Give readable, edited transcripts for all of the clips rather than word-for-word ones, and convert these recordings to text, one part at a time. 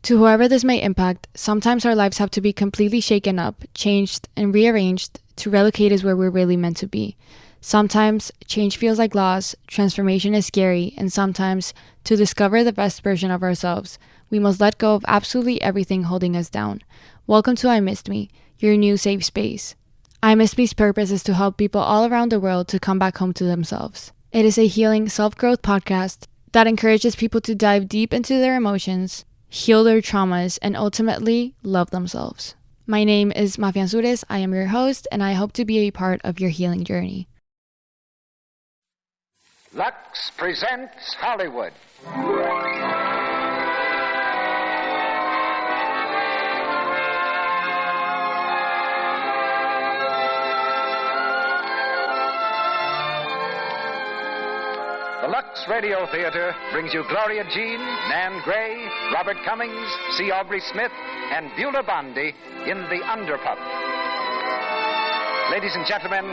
To whoever this may impact, sometimes our lives have to be completely shaken up, changed, and rearranged to relocate us where we're really meant to be. Sometimes change feels like loss, transformation is scary, and sometimes, to discover the best version of ourselves, we must let go of absolutely everything holding us down. Welcome to I Missed Me, your new safe space. I Missed Me's purpose is to help people all around the world to come back home to themselves. It is a healing self-growth podcast that encourages people to dive deep into their emotions, heal their traumas, and ultimately love themselves. My name is Mafia Ansures. I am your host, and I hope to be a part of your healing journey. Lux presents Hollywood. The Lux Radio Theater brings you Gloria Jean, Nan Gray, Robert Cummings, C. Aubrey Smith, and Beulah Bondi in The Underpup. Ladies and gentlemen,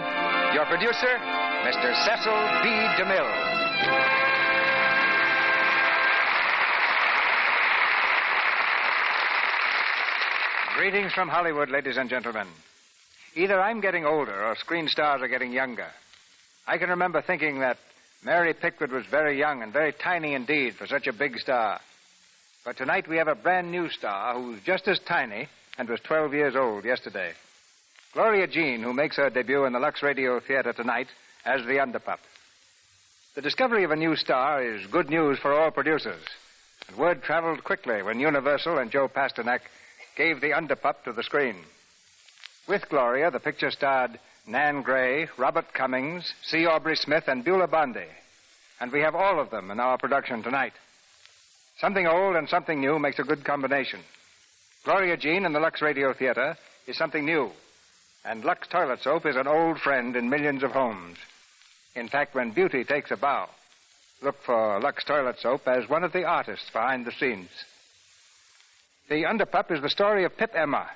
your producer, Mr. Cecil B. DeMille. Greetings from Hollywood, ladies and gentlemen. Either I'm getting older or screen stars are getting younger. I can remember thinking that Mary Pickford was very young and very tiny indeed for such a big star. But tonight we have a brand new star who's just as tiny and was 12 years old yesterday. Gloria Jean, who makes her debut in the Lux Radio Theater tonight as the Underpup. The discovery of a new star is good news for all producers. And word traveled quickly when Universal and Joe Pasternak gave the Underpup to the screen. With Gloria, the picture starred Nan Gray, Robert Cummings, C. Aubrey Smith, and Beulah Bondi. And we have all of them in our production tonight. Something old and something new makes a good combination. Gloria Jean in the Lux Radio Theater is something new. And Lux Toilet Soap is an old friend in millions of homes. In fact, when beauty takes a bow, look for Lux Toilet Soap as one of the artists behind the scenes. The Underpup is the story of Pip Emma,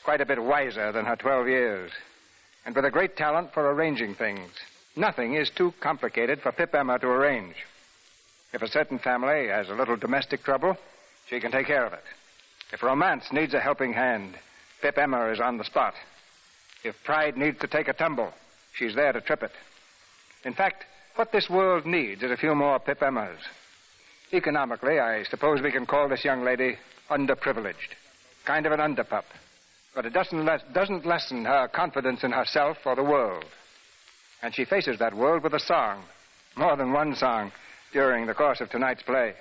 quite a bit wiser than her 12 years, and with a great talent for arranging things. Nothing is too complicated for Pip Emma to arrange. If a certain family has a little domestic trouble, she can take care of it. If romance needs a helping hand, Pip Emma is on the spot. If pride needs to take a tumble, she's there to trip it. In fact, what this world needs is a few more Pip Emmas. Economically, I suppose we can call this young lady underprivileged, kind of an underpup. But it doesn't lessen her confidence in herself or the world. And she faces that world with a song, more than one song, during the course of tonight's play.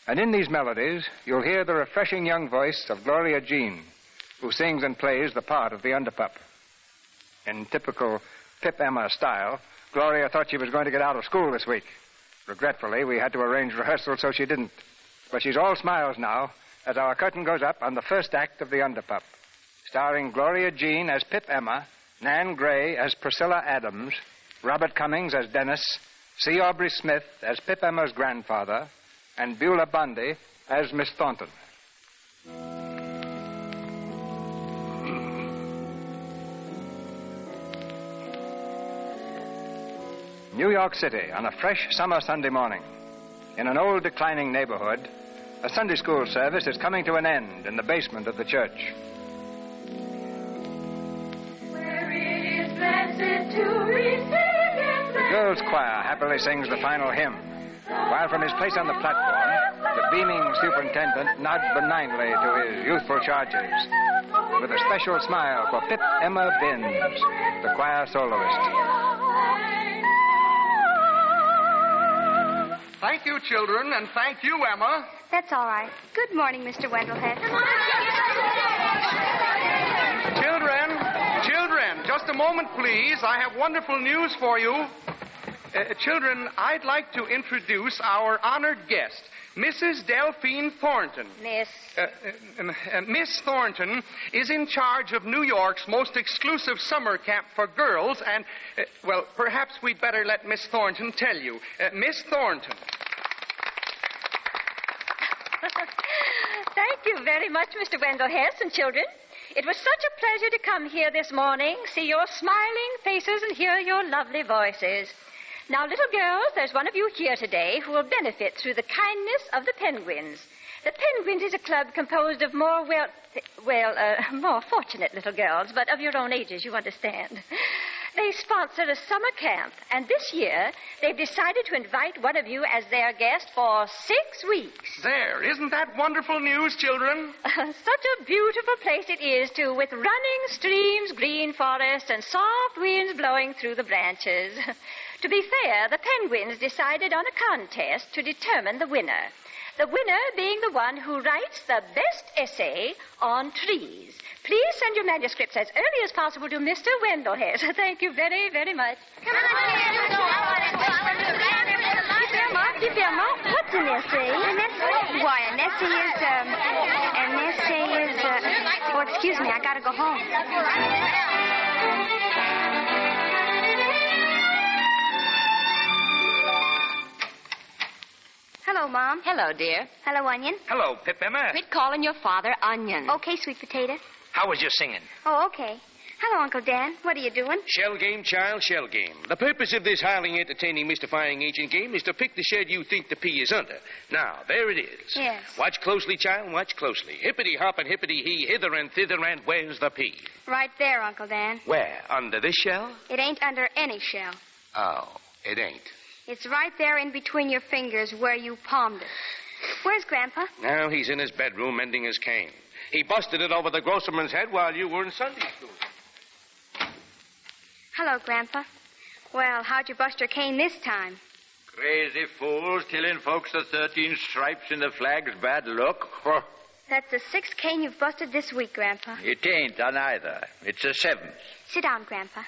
And in these melodies, you'll hear the refreshing young voice of Gloria Jean, who sings and plays the part of the Underpup. In typical Pip Emma style, Gloria thought she was going to get out of school this week. Regretfully, we had to arrange rehearsal so she didn't. But she's all smiles now as our curtain goes up on the first act of the Underpup, starring Gloria Jean as Pip Emma, Nan Gray as Priscilla Adams, Robert Cummings as Dennis, C. Aubrey Smith as Pip Emma's grandfather, and Beulah Bondi as Miss Thornton. New York City on a fresh summer Sunday morning. In an old declining neighborhood, a Sunday school service is coming to an end in the basement of the church. The girls' choir happily sings the final hymn, while from his place on the platform, the beaming superintendent nods benignly to his youthful charges, with a special smile for Pip Emma Binns, the choir soloist. Thank you, children, and thank you, Emma. That's all right. Good morning, Mr. Wendellhead. Children, just a moment, please. I have wonderful news for you. Children, I'd like to introduce our honored guest, Mrs. Delphine Thornton. Miss. Miss Thornton is in charge of New York's most exclusive summer camp for girls, and, well, perhaps we'd better let Miss Thornton tell you. Miss Thornton. Thank you very much, Mr. Wendellhead and children. It was such a pleasure to come here this morning, see your smiling faces and hear your lovely voices. Now, little girls, there's one of you here today who will benefit through the kindness of the penguins. The Penguins is a club composed of more, more fortunate little girls, but of your own ages, you understand. They sponsor a summer camp, and this year they've decided to invite one of you as their guest for 6 weeks. There, isn't that wonderful news, children? Such a beautiful place it is, too, with running streams, green forests, and soft winds blowing through the branches. To be fair, the Penguins decided on a contest to determine the winner. The winner being the one who writes the best essay on trees. Please send your manuscripts as early as possible to Mr. Wendell Hess. Thank you very, very much. Come on, what's an essay? An essay? Why, an essay is, oh, excuse me, I gotta go home. Hello, Mom. Hello, dear. Hello, Onion. Hello, Pip Emma. Quit calling your father Onion. Okay, Sweet Potato. How was your singing? Oh, okay. Hello, Uncle Dan. What are you doing? Shell game, child, shell game. The purpose of this highly entertaining, mystifying ancient game is to pick the shed you think the pea is under. Now, there it is. Yes. Watch closely, child, watch closely. Hippity hop and hippity hee, hither and thither, and where's the pea? Right there, Uncle Dan. Where? Under this shell? It ain't under any shell. Oh, it ain't. It's right there in between your fingers where you palmed it. Where's Grandpa? Now he's in his bedroom mending his cane. He busted it over the grocerman's head while you were in Sunday school. Hello, Grandpa. Well, how'd you bust your cane this time? Crazy fools telling folks the 13 stripes in the flag's bad luck. That's the 6th cane you've busted this week, Grandpa. It ain't on either. It's the 7th. Sit down, Grandpa.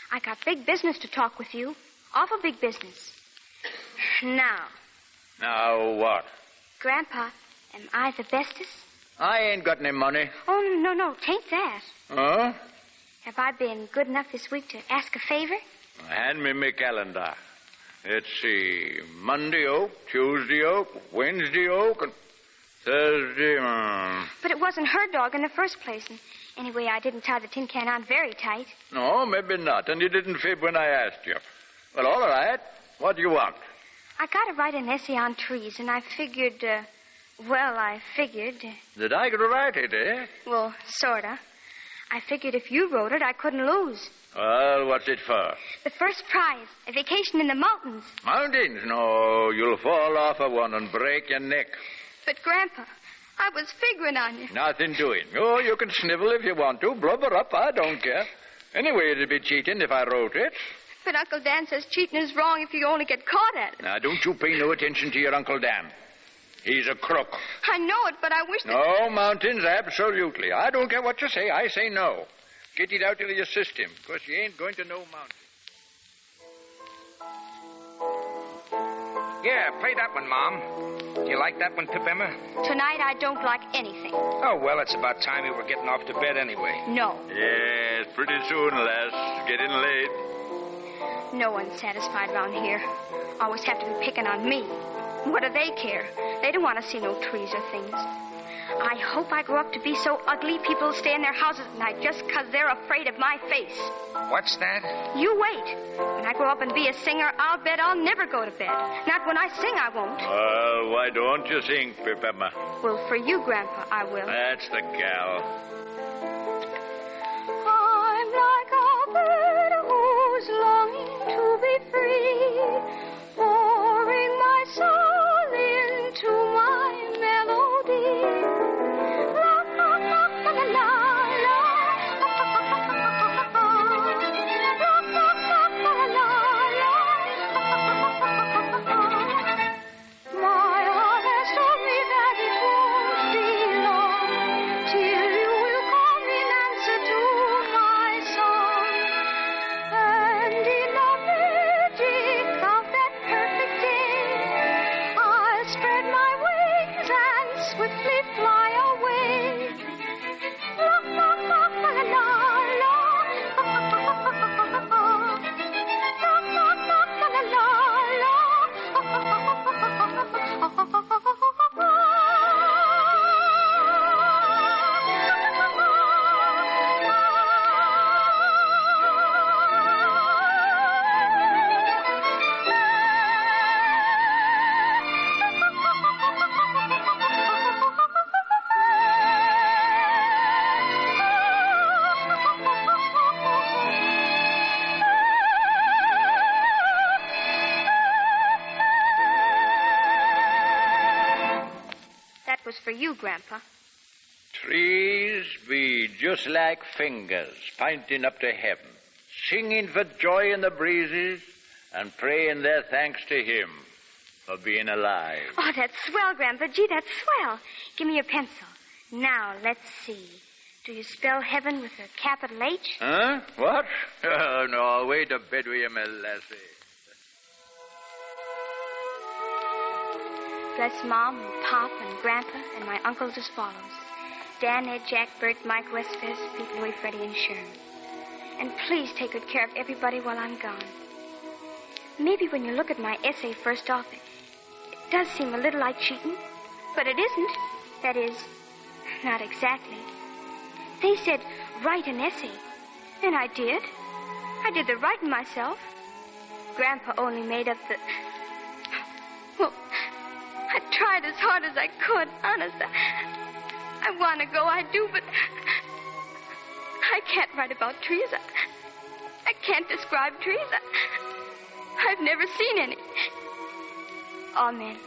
I got big business to talk with you. Awful big business. Now, what? Grandpa, am I the bestest? I ain't got any money. Oh, no, tain't that. Huh? Have I been good enough this week to ask a favor? Hand me my calendar. Let's see. Monday oak, Tuesday oak, Wednesday oak, and Thursday... But it wasn't her dog in the first place. And anyway, I didn't tie the tin can on very tight. No, maybe not. And you didn't fib when I asked you. Well, all right. What do you want? I got to write an essay on trees, and I figured, Did I get to write it, eh? Well, sorta. I figured if you wrote it, I couldn't lose. Well, what's it for? The first prize, a vacation in the mountains. Mountains? No, you'll fall off of one and break your neck. But, Grandpa, I was figuring on you. Nothing doing. Oh, you can snivel if you want to. Blubber up, I don't care. Anyway, it'd be cheating if I wrote it. But Uncle Dan says cheating is wrong if you only get caught at it. Now, don't you pay no attention to your Uncle Dan. He's a crook. I know it, but I wish that... No mountains, absolutely. I don't care what you say. I say no. Get it out of your system, because you ain't going to know mountains. Yeah, play that one, Mom. Do you like that one, Pip Emma? Tonight I don't like anything. Oh, well, it's about time we were getting off to bed anyway. No. Yes, pretty soon, lass. Getting late. No one's satisfied around here. Always have to be picking on me. What do they care? They don't want to see no trees or things. I hope I grow up to be so ugly people stay in their houses at night just because they're afraid of my face. What's that? You wait. When I grow up and be a singer, I'll bet I'll never go to bed. Not when I sing, I won't. Well, why don't you sing, Pip Emma? Well, for you, Grandpa, I will. That's the gal. I'm like a bird who's longing to be free, pouring my soul into my melody. La la la la la la. La la la la la la. My heart has told me that it won't be long till you will come in answer to my song. And in the magic of that perfect day, I'll spread my wings and swiftly fly away. La la la la la la. La la la la la la. was for you, Grandpa. Trees be just like fingers pointing up to heaven, singing for joy in the breezes and praying their thanks to him for being alive. Oh, that's swell, Grandpa. Gee, that's swell. Give me your pencil. Now, let's see. Do you spell heaven with a capital H? Huh? What? Oh, no, way to bed with you, my lassie. Bless Mom and Pop and Grandpa and my uncles as follows. Dan, Ed, Jack, Bert, Mike, Westfest, Pete, Louie, Freddie, and Sherman. And please take good care of everybody while I'm gone. Maybe when you look at my essay first off, it does seem a little like cheating, but it isn't. That is, not exactly. They said, write an essay. And I did. I did the writing myself. Grandpa only made up the... Well, I tried as hard as I could, honest. I want to go, I do, but I can't write about trees. I can't describe trees. I've never seen any. Amen.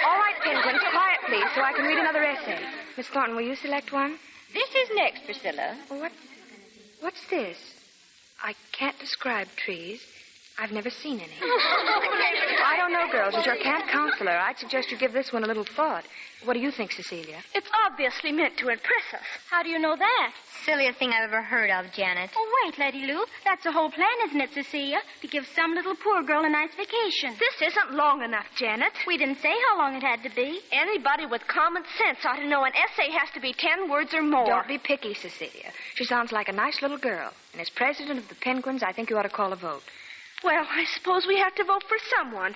All right, Penguins, quiet, please, so I can read another essay. Miss Thornton, will you select one? This is next, Priscilla. What's this? I can't describe trees. I've never seen any. I don't know, girls. As your camp counselor, I'd suggest you give this one a little thought. What do you think, Cecilia? It's obviously meant to impress us. How do you know that? Silliest thing I've ever heard of, Janet. Oh, wait, Lady Lou. That's the whole plan, isn't it, Cecilia? To give some little poor girl a nice vacation. This isn't long enough, Janet. We didn't say how long it had to be. Anybody with common sense ought to know an essay has to be 10 words or more. Don't be picky, Cecilia. She sounds like a nice little girl. And as president of the Penguins, I think you ought to call a vote. Well, I suppose we have to vote for someone.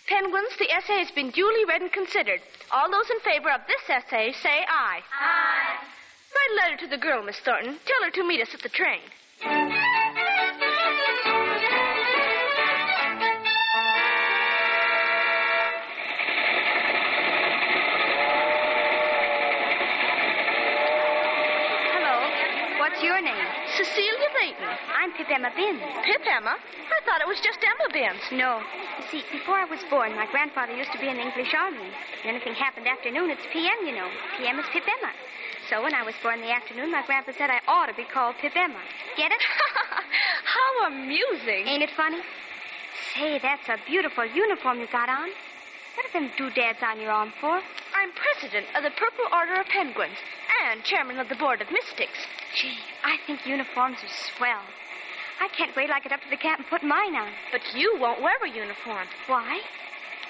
Penguins, the essay has been duly read and considered. All those in favor of this essay say aye. Aye. Write a letter to the girl, Miss Thornton. Tell her to meet us at the train. Hello. What's your name? Cecilia Layton. I'm Pip Emma Binns. Pip Emma? I thought it was just Emma Binns. No. You see, before I was born, my grandfather used to be in the English Army. If anything happened afternoon, it's PM, you know. PM is Pip Emma. So when I was born in the afternoon, my grandpa said I ought to be called Pip Emma. Get it? How amusing. Ain't it funny? Say, that's a beautiful uniform you got on. What are them doodads on your arm for? I'm president of the Purple Order of Penguins and chairman of the Board of Mystics. Gee, I think uniforms are swell. I can't wait till I get up to the camp and put mine on. But you won't wear a uniform. Why?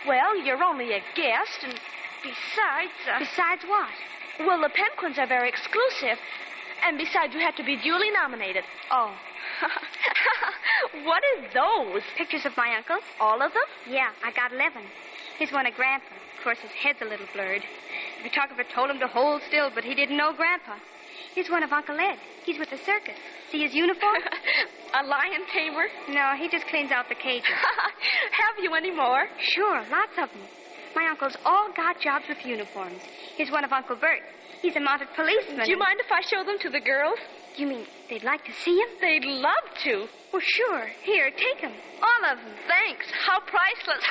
Well, you're only a guest, and besides... Besides what? Well, the Penguins are very exclusive. And besides, you have to be duly nominated. Oh. What are those? Pictures of my uncles. All of them? Yeah, I got 11. Here's one of Grandpa. Of course, his head's a little blurred. The photographer told him to hold still, but he didn't know Grandpa. Here's one of Uncle Ed. He's with the circus. See his uniform? A lion tamer? No, he just cleans out the cages. Have you any more? Sure, lots of them. My uncles all got jobs with uniforms. Here's one of Uncle Bert. He's a mounted policeman. Do you mind if I show them to the girls? You mean they'd like to see him? They'd love to. Well, sure. Here, take him. All of them. Thanks. How priceless.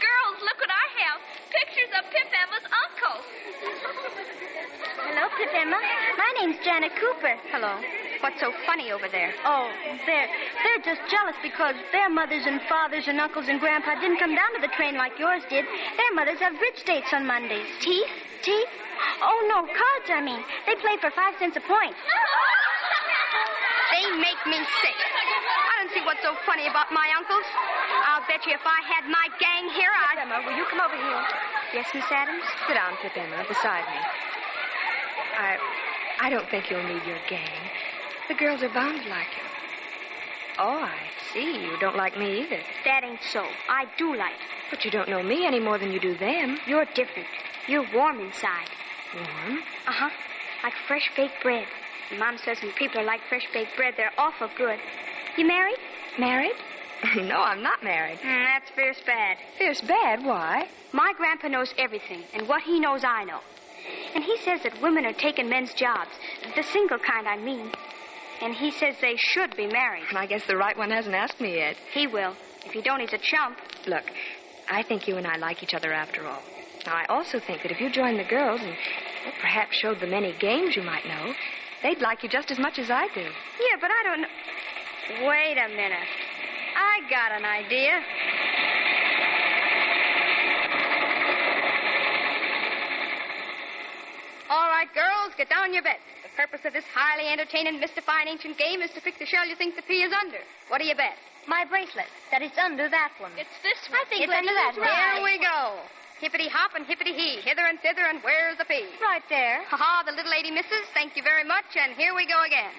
Girls, look what I have. Pictures of Pip Emma's uncles. Hello, Pip Emma. My name's Janet Cooper. Hello. What's so funny over there? Oh, they're just jealous because their mothers and fathers and uncles and grandpa didn't come down to the train like yours did. Their mothers have bridge dates on Mondays. Teeth? Teeth? Oh, no, cards, I mean. They play for 5 cents a point. They make me sick. I don't see what's so funny about my uncles. I'll bet you if I had my gang here, I'd... Pip Emma, will you come over here? Yes, Miss Adams? Sit down, Pip Emma, beside me. I don't think you'll need your gang. The girls are bound to like you. Oh, I see. You don't like me either. That ain't so. I do like you. But you don't know me any more than you do them. You're different. You're warm inside. Warm? Uh-huh. Like fresh baked bread. And Mom says when people are like fresh baked bread, they're awful good. You married? Married? No, I'm not married. That's fierce bad. Fierce bad? Why? My grandpa knows everything, and what he knows, I know. And he says that women are taking men's jobs. The single kind, I mean. And he says they should be married. And I guess the right one hasn't asked me yet. He will. If you don't, he's a chump. Look, I think you and I like each other after all. Now, I also think that if you joined the girls and perhaps showed them any games you might know, they'd like you just as much as I do. Yeah, but I don't know. Wait a minute. I got an idea. All right, girls, get down your bets. The purpose of this highly entertaining, mystifying ancient game is to pick the shell you think the pea is under. What do you bet? My bracelet. That it's under that one. It's this one. I think It's Letty under that. was right. Here we go. Hippity-hop and hippity-hee. Hither and thither, and where's the pea? Right there. Ha-ha, the little lady misses. Thank you very much, and here we go again.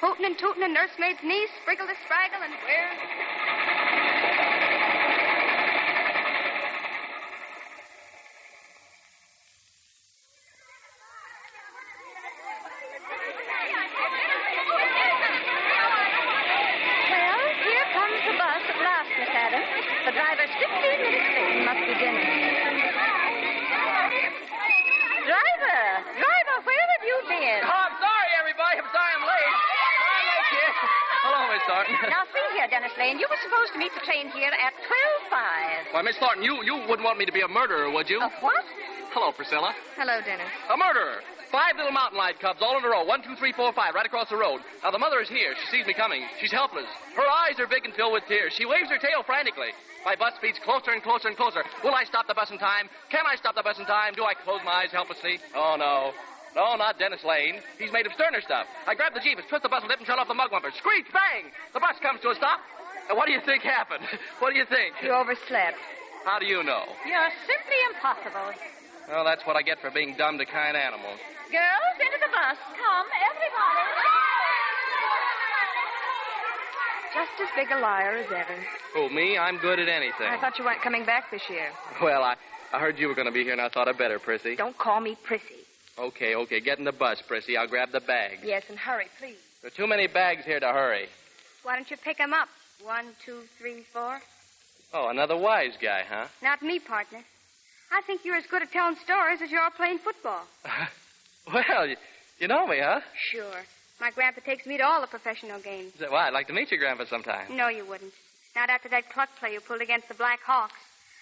Hootin' and tootin' and nursemaid's niece, spriggle to spraggle, and where's the pea? Well, here comes the bus at last, Miss Adams. The driver's 15 minutes late. Must be dinner. Driver, where have you been? Oh, I'm sorry, everybody. I'm sorry I'm late. I'm late here. Hello, Miss Thornton. Now, see here, Dennis Lane. You were supposed to meet the train here at 12:05. Why, Miss Thornton, you wouldn't want me to be a murderer, would you? A what? Hello, Priscilla. Hello, Dennis. A murderer. 5 little mountain lion cubs all in a row. 1, 2, 3, 4, 5, right across the road. Now, the mother is here. She sees me coming. She's helpless. Her eyes are big and filled with tears. She waves her tail frantically. My bus speeds closer and closer and closer. Will I stop the bus in time? Can I stop the bus in time? Do I close my eyes helplessly? Oh, no. No, not Dennis Lane. He's made of sterner stuff. I grab the jeepers, twist the bus lip, and shut off the mug bumper. Screech, bang! The bus comes to a stop. And what do you think happened? What do you think? You overslept. How do you know? You're simply impossible. Well, that's what I get for being dumb to kind animals. Girls, into the bus. Come, everybody. Just as big a liar as ever. Who, me? I'm good at anything. I thought you weren't coming back this year. Well, I heard you were going to be here, and I thought I'd better, Prissy. Don't call me Prissy. Okay. Get in the bus, Prissy. I'll grab the bag. Yes, and hurry, please. There are too many bags here to hurry. Why don't you pick 'em up? 1, 2, 3, 4. Oh, another wise guy, huh? Not me, partner. I think you're as good at telling stories as you are playing football. Well, you know me, huh? Sure. My grandpa takes me to all the professional games. Well, I'd like to meet your grandpa sometime. No, you wouldn't. Not after that cluck play you pulled against the Black Hawks.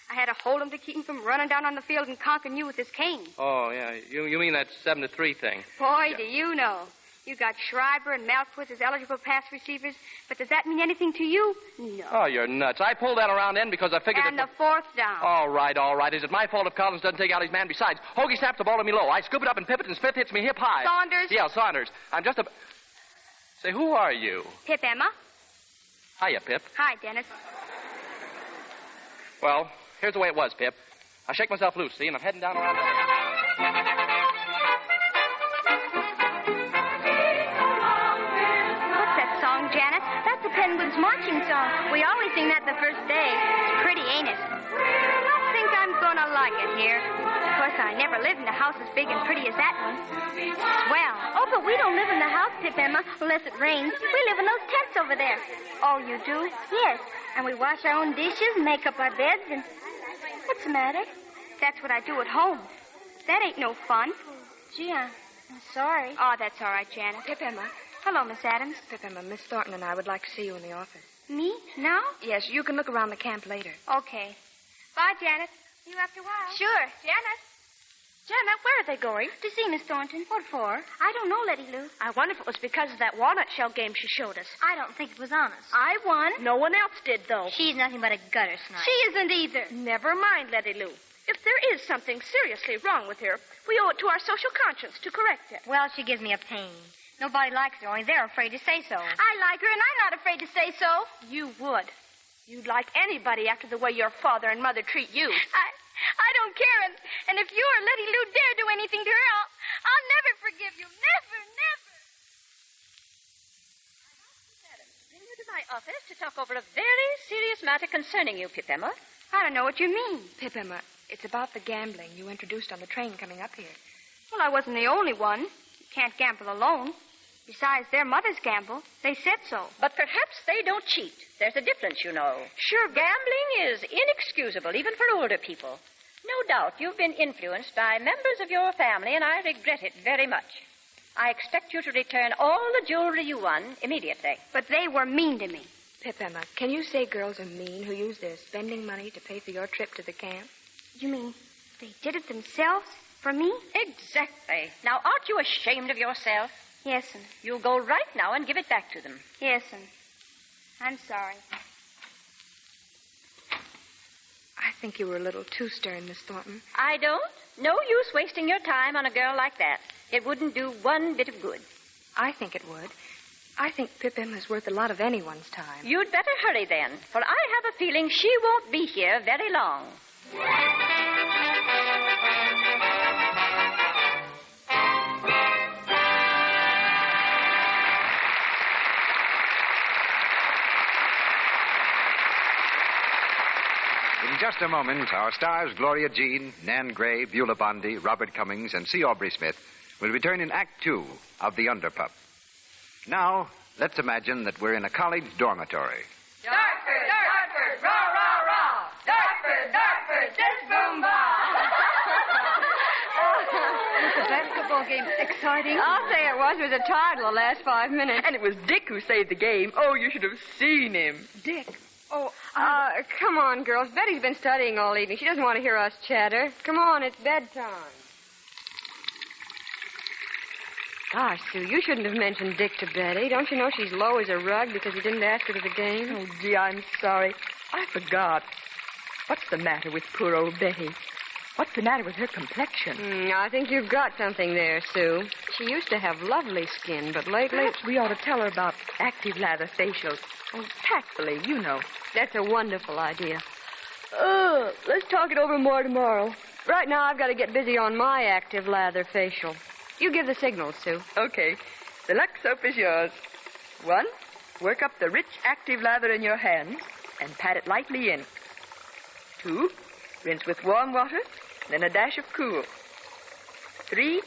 I had to hold him to keep him from running down on the field and conking you with his cane. Oh, yeah. You mean that 7-3 thing? Boy, do you know. You got Schreiber and Malquist as eligible pass receivers, but does that mean anything to you? No. Oh, you're nuts. I pulled that around end because I figured And that... the fourth down. All right. Is it my fault if Collins doesn't take out his man? Besides, Hoagie snaps the ball to me low. I scoop it up and pip it, and Smith hits me hip high. Saunders? Yeah, Saunders. I'm just a... Say, who are you? Pip Emma. Hiya, Pip. Hi, Dennis. Well, here's the way it was, Pip. I shake myself loose, see, and I'm heading down around the... Janet. That's the Penguins' marching song. We always sing that the first day. It's pretty, ain't it? I think I'm gonna like it here. Of course, I never lived in a house as big and pretty as that one. Swell. Oh, but we don't live in the house, Pip Emma, unless it rains. We live in those tents over there. Oh, you do? Yes. And we wash our own dishes and make up our beds and... What's the matter? That's what I do at home. That ain't no fun. Gee, I'm sorry. Oh, that's all right, Janet. Pip Emma. Hello, Miss Adams. Pip Emma, Miss Thornton and I would like to see you in the office. Me? Now? Yes, you can look around the camp later. Okay. Bye, Janet. See you after a while. Sure. Janet, where are they going? To see Miss Thornton. What for? I don't know, Letty Lou. I wonder if it was because of that walnut shell game she showed us. I don't think it was honest. I won. No one else did, though. She's nothing but a gutter snipe. She isn't either. Never mind, Letty Lou. If there is something seriously wrong with her, we owe it to our social conscience to correct it. Well, she gives me a pain. Nobody likes her, only they're afraid to say so. I like her, and I'm not afraid to say so. You would. You'd like anybody after the way your father and mother treat you. I don't care, and if you or Letty Lou dare do anything to her, I'll never forgive you. Never, never. Bring you to my office to talk over a very serious matter concerning you, Pip Emma. I don't know what you mean. Pip Emma, it's about the gambling you introduced on the train coming up here. Well, I wasn't the only one. You can't gamble alone. Besides, their mothers gamble. They said so. But perhaps they don't cheat. There's a difference, you know. Sure, gambling is inexcusable, even for older people. No doubt you've been influenced by members of your family, and I regret it very much. I expect you to return all the jewelry you won immediately. But they were mean to me. Pip, Emma, can you say girls are mean who use their spending money to pay for your trip to the camp? You mean they did it themselves? For me? Exactly. Now, aren't you ashamed of yourself? Yes'm. You'll go right now and give it back to them. Yes'm. I'm sorry. I think you were a little too stern, Miss Thornton. I don't. No use wasting your time on a girl like that. It wouldn't do one bit of good. I think it would. I think Pip Emma's worth a lot of anyone's time. You'd better hurry then, for I have a feeling she won't be here very long. In just a moment, our stars Gloria Jean, Nan Gray, Beulah Bondi, Robert Cummings, and C. Aubrey Smith will return in Act 2 of The Underpup. Now, let's imagine that we're in a college dormitory. Dartford, Dartford, rah, rah, rah. Dartford, Dartford, this boom Was the basketball game exciting? I'll say it was. It was a tie to the last 5 minutes. And it was Dick who saved the game. Oh, you should have seen him. Dick. Oh, come on, girls. Betty's been studying all evening. She doesn't want to hear us chatter. Come on, it's bedtime. Gosh, Sue, you shouldn't have mentioned Dick to Betty. Don't you know she's low as a rug because he didn't ask her to the game? Oh, gee, I'm sorry. I forgot. What's the matter with poor old Betty? What's the matter with her complexion? I think you've got something there, Sue. She used to have lovely skin, but lately... Perhaps we ought to tell her about active lather facials. Oh, tactfully, you know. That's a wonderful idea. Let's talk it over more tomorrow. Right now, I've got to get busy on my active lather facial. You give the signal, Sue. Okay. The Lux soap is yours. 1, work up the rich active lather in your hands and pat it lightly in. 2, rinse with warm water, then a dash of cool. 3,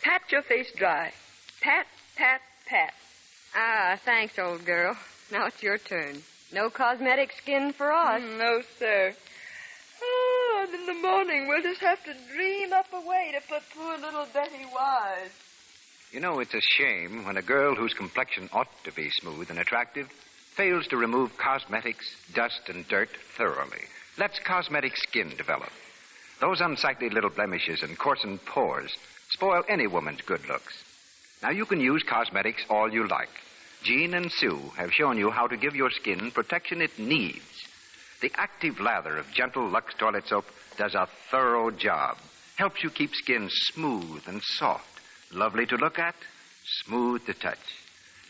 pat your face dry. Pat, pat, pat. Ah, thanks, old girl. Now it's your turn. No cosmetic skin for us. No, sir. Oh, and in the morning we'll just have to dream up a way to put poor little Betty wise. You know, it's a shame when a girl whose complexion ought to be smooth and attractive fails to remove cosmetics, dust, and dirt thoroughly. Lets cosmetic skin develop. Those unsightly little blemishes and coarsened pores spoil any woman's good looks. Now, you can use cosmetics all you like. Jean and Sue have shown you how to give your skin protection it needs. The active lather of gentle Lux toilet soap does a thorough job. Helps you keep skin smooth and soft. Lovely to look at, smooth to touch.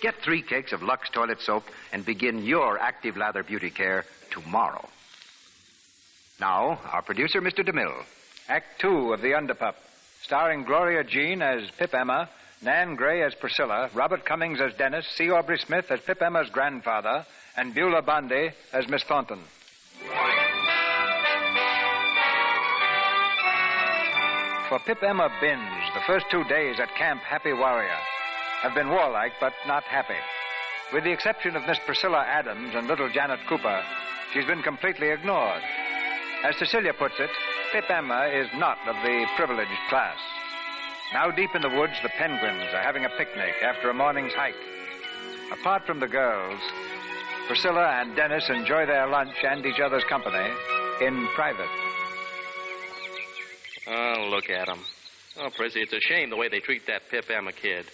Get 3 cakes of Lux toilet soap and begin your active lather beauty care tomorrow. Now, our producer, Mr. DeMille. Act 2 of The Underpup, starring Gloria Jean as Pip Emma, Nan Gray as Priscilla, Robert Cummings as Dennis, C. Aubrey Smith as Pip Emma's grandfather, and Beulah Bondi as Miss Thornton. For Pip Emma Binns, the first 2 days at Camp Happy Warrior have been warlike but not happy. With the exception of Miss Priscilla Adams and little Janet Cooper, she's been completely ignored. As Cecilia puts it, Pip Emma is not of the privileged class. Now deep in the woods, the penguins are having a picnic after a morning's hike. Apart from the girls, Priscilla and Dennis enjoy their lunch and each other's company in private. Oh, look at them. Oh, Prissy, it's a shame the way they treat that Pip Emma kid.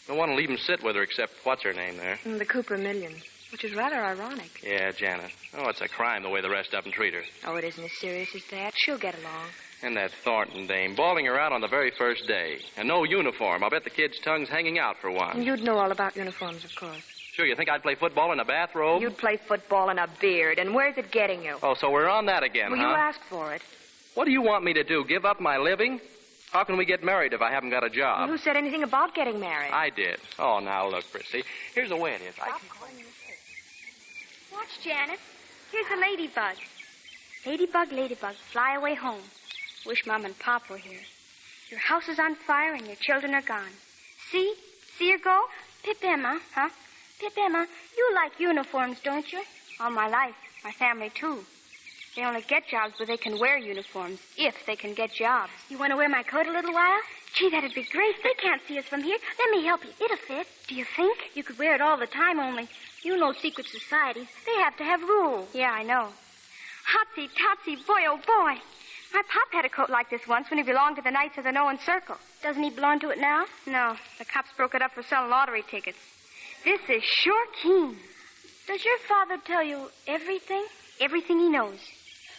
Don't want to leave him sit with her except what's her name there? The Cooper Millions, which is rather ironic. Yeah, Janet. Oh, it's a crime the way the rest of them treat her. Oh, it isn't as serious as that. She'll get along. And that Thornton dame, bawling her out on the very first day. And no uniform. I'll bet the kid's tongue's hanging out for one. You'd know all about uniforms, of course. Sure, you think I'd play football in a bathrobe? You'd play football in a beard. And where's it getting you? Oh, so we're on that again, well, huh? You asked for it. What do you want me to do, give up my living? How can we get married if I haven't got a job? Well, who said anything about getting married? I did. Oh, now look, Prissy. Here's the way it is. Watch, Janet. Here's a ladybug. Ladybug, ladybug, fly away home. Wish Mom and Pop were here. Your house is on fire and your children are gone. See? See her go? Pip Emma, huh? Pip Emma, you like uniforms, don't you? All my life. My family, too. They only get jobs where they can wear uniforms, if they can get jobs. You want to wear my coat a little while? Gee, that'd be great. They can't see us from here. Let me help you. It'll fit. Do you think? You could wear it all the time, only you know secret societies. They have to have rules. Yeah, I know. Hotsy, totsy, boy, oh boy. My pop had a coat like this once when he belonged to the Knights of the Knowing Circle. Doesn't he belong to it now? No, the cops broke it up for selling lottery tickets. This is sure keen. Does your father tell you everything? Everything he knows.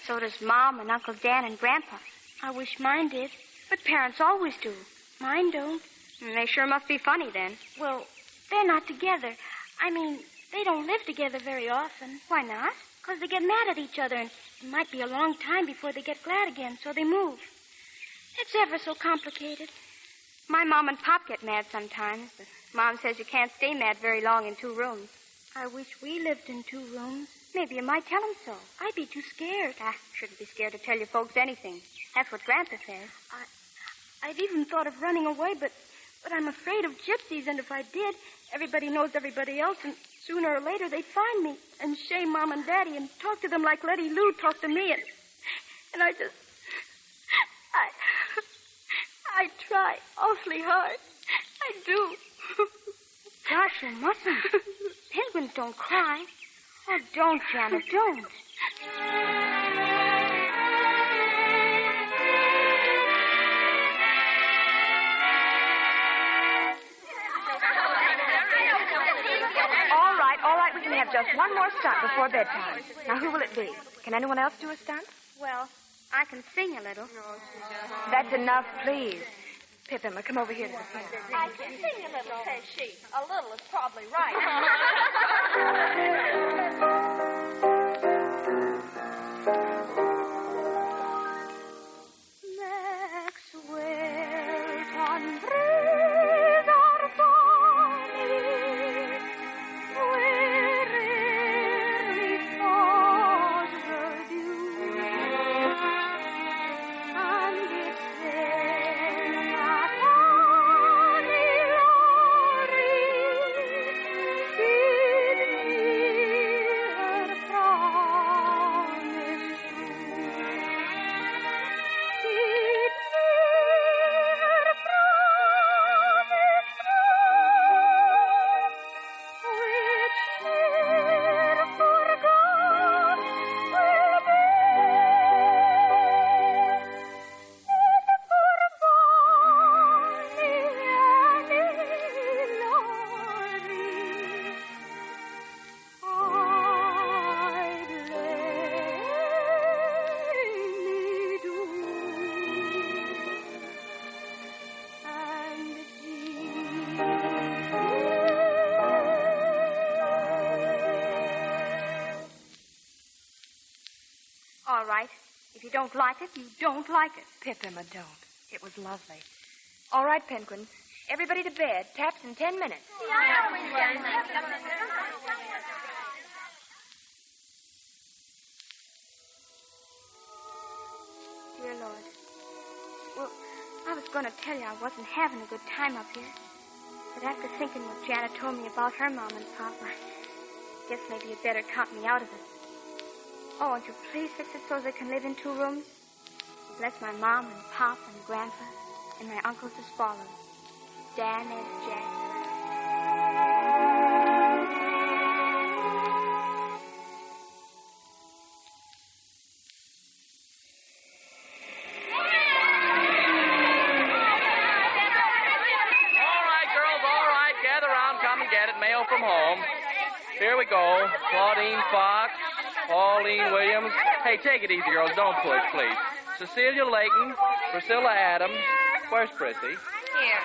So does Mom and Uncle Dan and Grandpa. I wish mine did. But parents always do. Mine don't. And they sure must be funny then. Well, they're not together. I mean, they don't live together very often. Why not? Because they get mad at each other, and it might be a long time before they get glad again, so they move. It's ever so complicated. My Mom and Pop get mad sometimes, but Mom says you can't stay mad very long in 2 rooms. I wish we lived in 2 rooms. Maybe you might tell them so. I'd be too scared. Shouldn't be scared to tell your folks anything. That's what Grandpa says. I've even thought of running away, but I'm afraid of gypsies, and if I did, everybody knows everybody else, and sooner or later they'd find me and shame Mom and Daddy and talk to them like Letty Lou talked to me, and I try awfully hard. I do. Gosh, you mustn't. Penguins don't cry. Oh, don't, Janet, don't. All right, we can have just one more stunt before bedtime. Now, who will it be? Can anyone else do a stunt? Well, I can sing a little. That's enough, please. Pip, Emma, come over here to the piano. I can sing a little, says she. A little is probably right. Maxwell's on breeze are falling, wherever falls the dew, and it's there that Annie Laurie did me her promise All right. If you don't like it, you don't like it. Pip, Emma, don't. It was lovely. All right, Penguins. Everybody to bed. Taps in 10 minutes. Dear Lord. Well, I was going to tell you I wasn't having a good time up here. But after thinking what Janet told me about her Mom and Pop, I guess maybe you'd better count me out of it. Oh, won't you please fix it so they can live in 2 rooms? Bless my Mom and Pop and Grandpa and my uncles as follows. Dan, Ed, Jack. Mail from home. Here we go. Claudine Fox, Pauline Williams. Hey, take it easy, girls. Don't push, please. Cecilia Layton, Priscilla Adams. Where's Prissy? Here.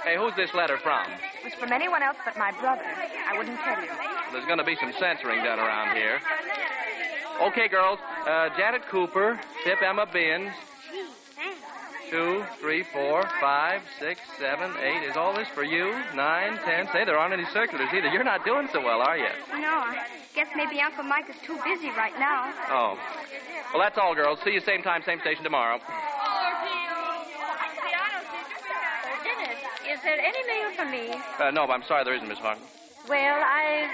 Hey, who's this letter from? It was from anyone else but my brother. I wouldn't tell you. There's going to be some censoring done around here. Okay, girls. Janet Cooper, Pip Emma Binns. 2, 3, 4, 5, 6, 7, 8. Is all this for you? 9, 10. Say, there aren't any circulars either. You're not doing so well, are you? No, I guess maybe Uncle Mike is too busy right now. Oh. Well, that's all, girls. See you same time, same station tomorrow. Dennis, is there any mail for me? No, I'm sorry there isn't, Miss Martin. Well, I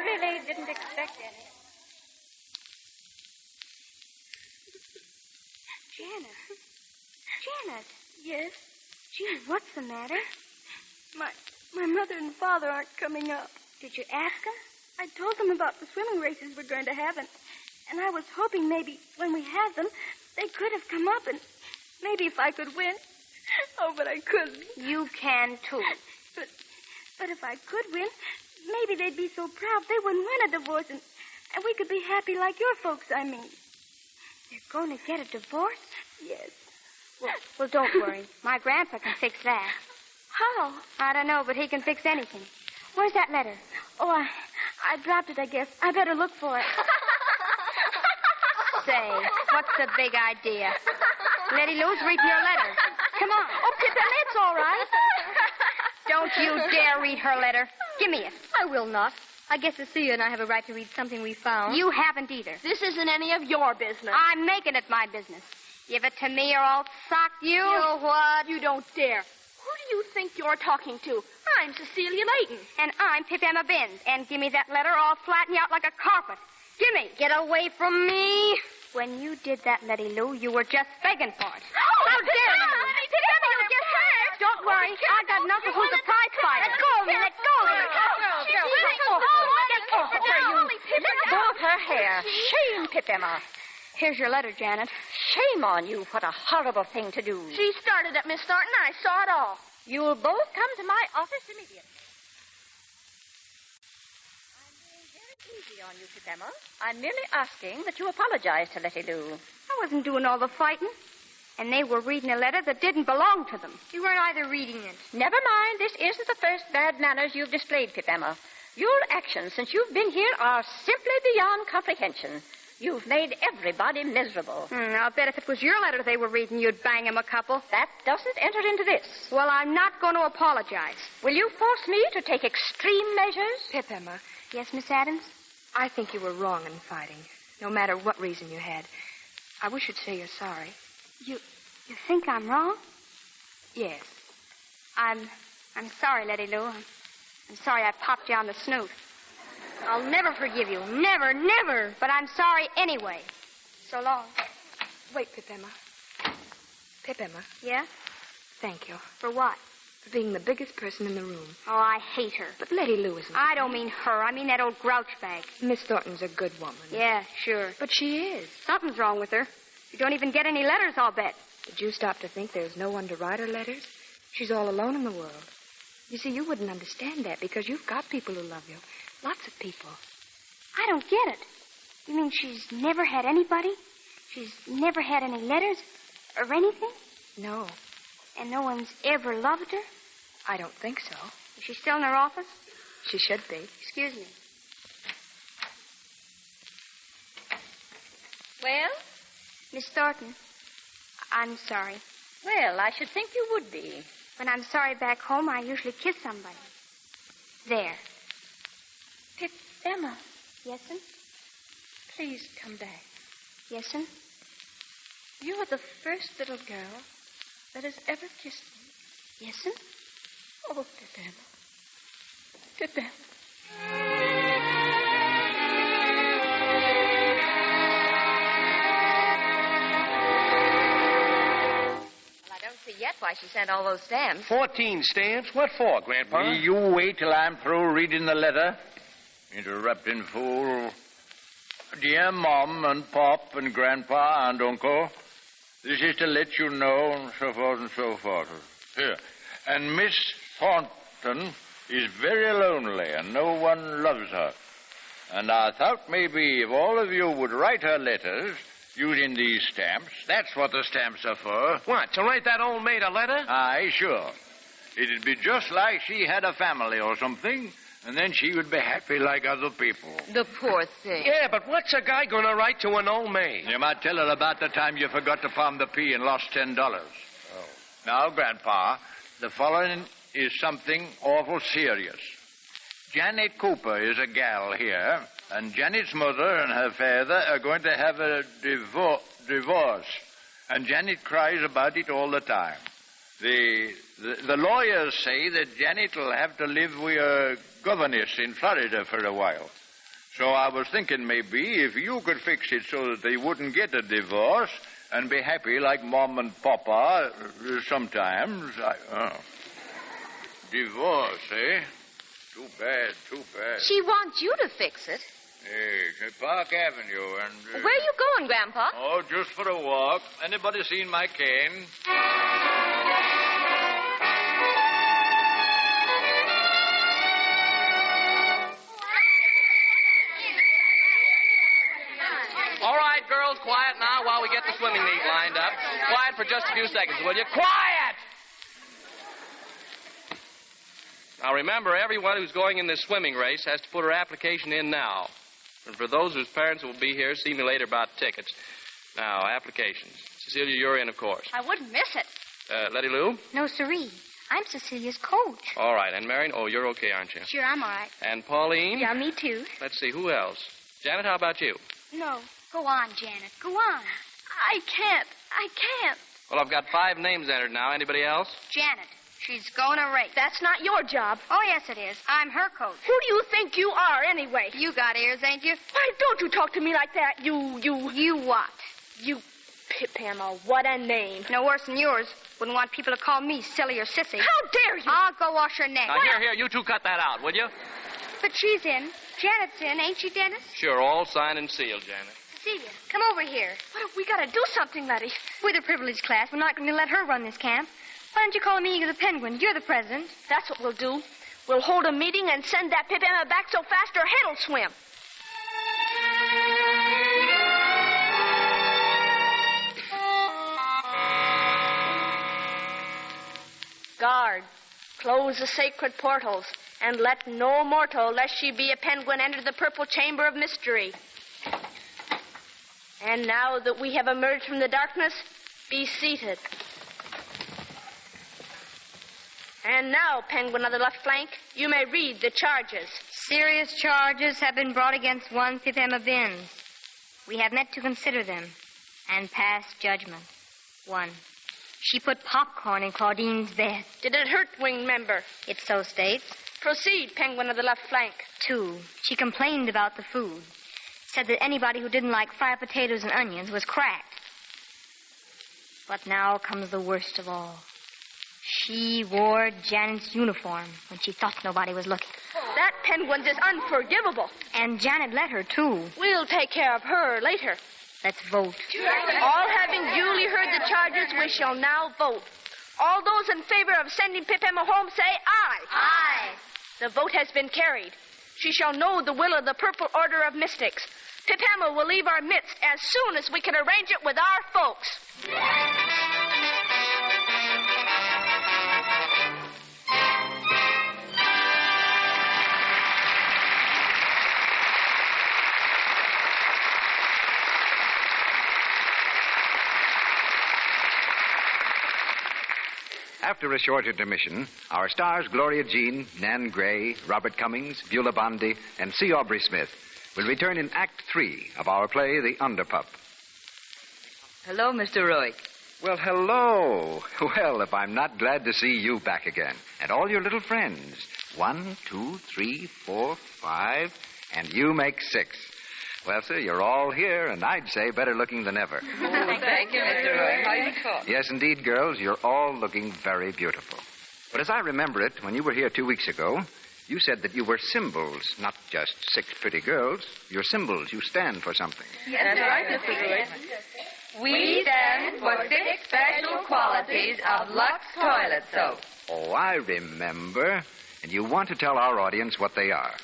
really didn't expect any. Janet. Yes? Gee, what's the matter? My mother and father aren't coming up. Did you ask them? I told them about the swimming races we're going to have, and I was hoping maybe when we had them, they could have come up, and maybe if I could win. Oh, but I couldn't. You can, too. But if I could win, maybe they'd be so proud they wouldn't want a divorce, and we could be happy like your folks, I mean. They're going to get a divorce? Yes. Well, don't worry. My grandpa can fix that. How? I don't know, but he can fix anything. Where's that letter? Oh, I dropped it, I guess. I better look for it. Say, what's the big idea? Letty Lou's reading your letter. Come on. Oh, Pippin, it's all right. Don't you dare read her letter. Give me it. I will not. I guess Cecilia and I have a right to read something we found. You haven't either. This isn't any of your business. I'm making it my business. Give it to me or I'll sock you. You what? You don't dare. Who do you think you're talking to? I'm Cecilia Layton. And I'm Pip Emma Binns. And give me that letter or I'll flatten you out like a carpet. Give me. Get away from me. When you did that, Letty Lou, you were just begging for it. How dare you? Pip Emma, you'll get hurt. Don't worry. I got an uncle who's a prize fighter. Let go of me. Let go of me. Let go of her hair. Shame, Pip Emma. Here's your letter, Janet. Shame on you. What a horrible thing to do. She started it, Miss Thornton. I saw it all. You'll both come to my office immediately. I'm being very easy on you, Pip Emma. I'm merely asking that you apologize to Letty Lou. I wasn't doing all the fighting. And they were reading a letter that didn't belong to them. You weren't either reading it. Never mind. This isn't the first bad manners you've displayed, Pip Emma. Your actions since you've been here are simply beyond comprehension. You've made everybody miserable. I'll bet if it was your letter they were reading, you'd bang him a couple. That doesn't enter into this. Well, I'm not going to apologize. Will you force me to take extreme measures? Pip, Emma, Yes, Miss Adams? I think you were wrong in fighting, no matter what reason you had. I wish you'd say you're sorry. You think I'm wrong? Yes. I'm sorry, Letty Lou. I'm sorry I popped you on the snoot. I'll never forgive you. Never, never. But I'm sorry anyway. So long. Wait, Pip Emma. Pip Emma. Yeah? Thank you. For what? For being the biggest person in the room. Oh, I hate her. But Letty Lou isn't. I don't mean her. I mean that old grouch bag. Miss Thornton's a good woman. Yeah, sure. But she is. Something's wrong with her. You don't even get any letters, I'll bet. Did you stop to think there's no one to write her letters? She's all alone in the world. You see, you wouldn't understand that because you've got people who love you. Lots of people. I don't get it. You mean she's never had anybody? She's never had any letters or anything? No. And no one's ever loved her? I don't think so. Is she still in her office? She should be. Excuse me. Well? Miss Thornton, I'm sorry. Well, I should think you would be. When I'm sorry back home, I usually kiss somebody. There. Pip Emma. Yes'm? Please come back. Yes'm? You are the first little girl that has ever kissed me. Yes'm? Oh, Pip Emma. Pip Emma. Yet why she sent all those stamps. 14 stamps? What for, Grandpa? Will you wait till I'm through reading the letter? Interrupting fool. Dear Mom and Pop and Grandpa and Uncle, this is to let you know, and so forth and so forth. Here. And Miss Thornton is very lonely, and no one loves her. And I thought maybe if all of you would write her letters using these stamps, that's what the stamps are for. What, to write that old maid a letter? Aye, sure. It'd be just like she had a family or something, and then she would be happy like other people. The poor thing. Yeah, but what's a guy going to write to an old maid? You might tell her about the time you forgot to palm the P and lost $10. Oh. Now, Grandpa, the following is something awful serious. Janet Cooper is a gal here, and Janet's mother and her father are going to have a divorce. And Janet cries about it all the time. The lawyers say that Janet will have to live with a governess in Florida for a while. So I was thinking maybe if you could fix it so that they wouldn't get a divorce, and be happy like Mom and Papa sometimes. Divorce, eh? Too bad. She wants you to fix it. Hey, Park Avenue and... Where are you going, Grandpa? Oh, just for a walk. Anybody seen my cane? All right, girls, quiet now while we get the swimming meet lined up. Quiet for just a few seconds, will you? Quiet! Now, remember, everyone who's going in this swimming race has to put her application in now. And for those whose parents will be here, see me later about tickets. Now, applications. Cecilia, you're in, of course. I wouldn't miss it. Letty Lou? No, siree. I'm Cecilia's coach. All right. And Marion? Oh, you're okay, aren't you? Sure, I'm all right. And Pauline? Yeah, me too. Let's see, who else? Janet, how about you? No. Go on, Janet. Go on. I can't. Well, I've got 5 names entered now. Anybody else? Janet. She's going to race. That's not your job. Oh, yes, it is. I'm her coach. Who do you think you are, anyway? You got ears, ain't you? Why don't you talk to me like that? You what? You Pip Emma, what a name. No worse than yours. Wouldn't want people to call me silly or sissy. How dare you? I'll go wash her neck. Now, here, you two cut that out, will you? But she's in. Janet's in, ain't she, Dennis? Sure, all signed and sealed, Janet. Cecilia, come over here. What, we got to do something, Letty. We're the privileged class. We're not going to let her run this camp. Why don't you call a meeting of the Penguins? You're the president. That's what we'll do. We'll hold a meeting and send that Pip Emma back so fast her head'll swim. Guard, close the sacred portals, and let no mortal, lest she be a penguin, enter the purple chamber of mystery. And now that we have emerged from the darkness, be seated. And now, penguin of the left flank, you may read the charges. Serious charges have been brought against one Pip Emma Binns. We have met to consider them and pass judgment. 1. She put popcorn in Claudine's bed. Did it hurt, winged member? It so states. Proceed, penguin of the left flank. 2. She complained about the food. Said that anybody who didn't like fried potatoes and onions was cracked. But now comes the worst of all. She wore Janet's uniform when she thought nobody was looking. That penguin's is unforgivable. And Janet let her, too. We'll take care of her later. Let's vote. All having duly heard the charges, we shall now vote. All those in favor of sending Pip Emma home say aye. Aye. The vote has been carried. She shall know the will of the Purple Order of Mystics. Pip Emma will leave our midst as soon as we can arrange it with our folks. After a short intermission, our stars Gloria Jean, Nan Gray, Robert Cummings, Beulah Bondi, and C. Aubrey Smith will return in Act 3 of our play, The Underpup. Hello, Mr. Roy. Well, hello. Well, if I'm not glad to see you back again. And all your little friends. 1, 2, 3, 4, 5, and you make 6. Well, sir, you're all here, and I'd say better looking than ever. Thank you, Mr. Roy. How you talk? Yes, indeed, girls, you're all looking very beautiful. But as I remember it, when you were here 2 weeks ago, you said that you were symbols, not just 6 pretty girls. You're symbols. You stand for something. That's right, Mr. Roy. We stand for 6 special qualities of Lux toilet soap. Oh, I remember. And you want to tell our audience what they are.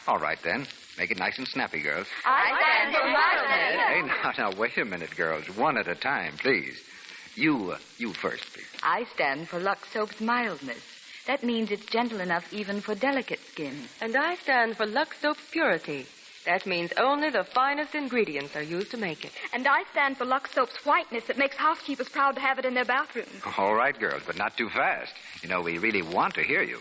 All right, then. Make it nice and snappy, girls. I stand for mildness. Hey, now, wait a minute, girls. One at a time, please. You first, please. I stand for Lux Soap's mildness. That means it's gentle enough even for delicate skin. And I stand for Lux Soap's purity. That means only the finest ingredients are used to make it. And I stand for Lux Soap's whiteness that makes housekeepers proud to have it in their bathrooms. All right, girls, but not too fast. You know, we really want to hear you.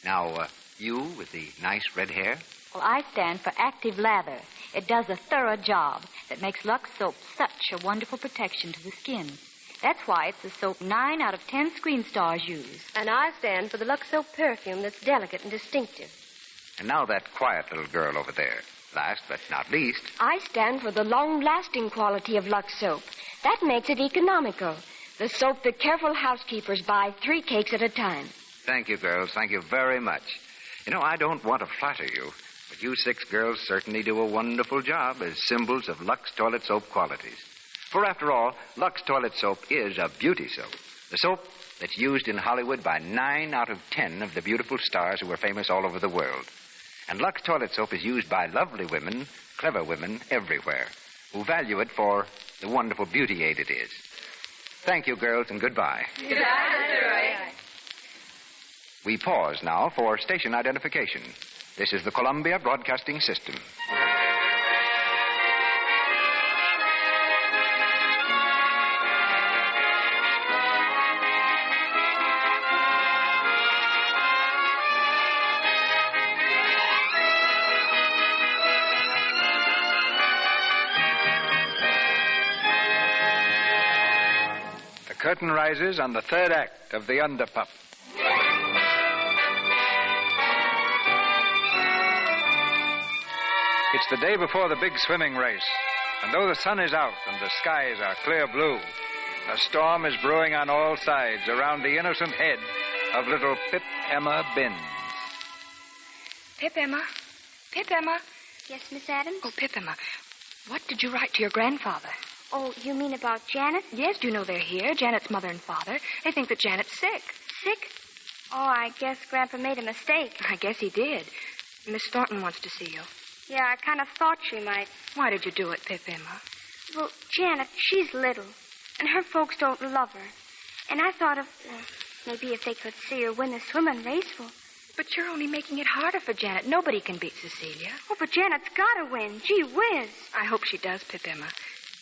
Now, you with the nice red hair. Well, I stand for active lather. It does a thorough job that makes Lux Soap such a wonderful protection to the skin. That's why it's the soap 9 out of 10 screen stars use. And I stand for the Lux Soap perfume that's delicate and distinctive. And now that quiet little girl over there. last but not least... I stand for the long-lasting quality of Lux soap. That makes it economical. The soap that careful housekeepers buy 3 cakes at a time. Thank you, girls. Thank you very much. You know, I don't want to flatter you, but you 6 girls certainly do a wonderful job as symbols of Lux toilet soap qualities. For after all, Lux toilet soap is a beauty soap. The soap that's used in Hollywood by 9 out of 10 of the beautiful stars who are famous all over the world. And Lux toilet soap is used by lovely women, clever women everywhere, who value it for the wonderful beauty aid it is. Thank you, girls, and goodbye. Goodbye, Mr. Roy. We pause now for station identification. This is the Columbia Broadcasting System. The curtain rises on the 3rd act of The Underpup. It's the day before the big swimming race, and though the sun is out and the skies are clear blue, a storm is brewing on all sides around the innocent head of little Pip Emma Binns. Pip Emma? Pip Emma? Yes, Miss Adams? Oh, Pip Emma, what did you write to your grandfather? Oh, you mean about Janet? Yes, do you know they're here, Janet's mother and father? They think that Janet's sick. Sick? Oh, I guess Grandpa made a mistake. I guess he did. Miss Thornton wants to see you. Yeah, I kind of thought she might. Why did you do it, Pip Emma? Well, Janet, she's little, and her folks don't love her. And I thought of, maybe if they could see her win the swimming race, well... But you're only making it harder for Janet. Nobody can beat Cecilia. Oh, but Janet's got to win. Gee whiz. I hope she does, Pip Emma.